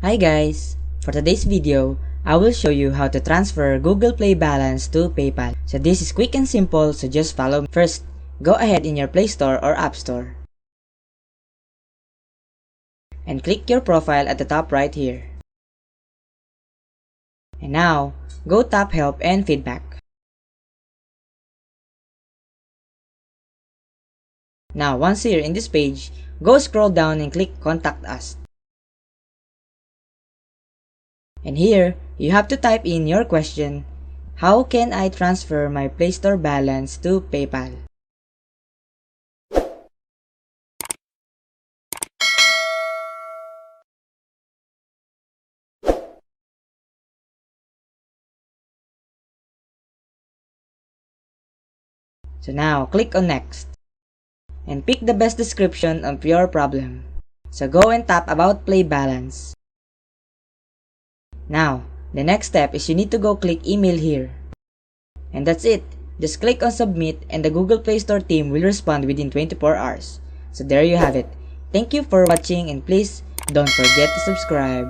Hi guys! For today's video, I will show you how to transfer Google Play balance to PayPal. So this is quick and simple, so just follow me. First, go ahead in your Play Store or App Store and click your profile at the top right here. And now, go tap Help and Feedback. Now, once here in this page, go scroll down and click Contact Us. And here, you have to type in your question, how can I transfer my Play Store balance to PayPal? So now, click on Next. And pick the best description of your problem. So go and tap About Play Balance. Now, the next step is you need to go click Email here. And that's it. Just click on Submit and the Google Play Store team will respond within 24 hours. So there you have it. Thank you for watching and please don't forget to subscribe.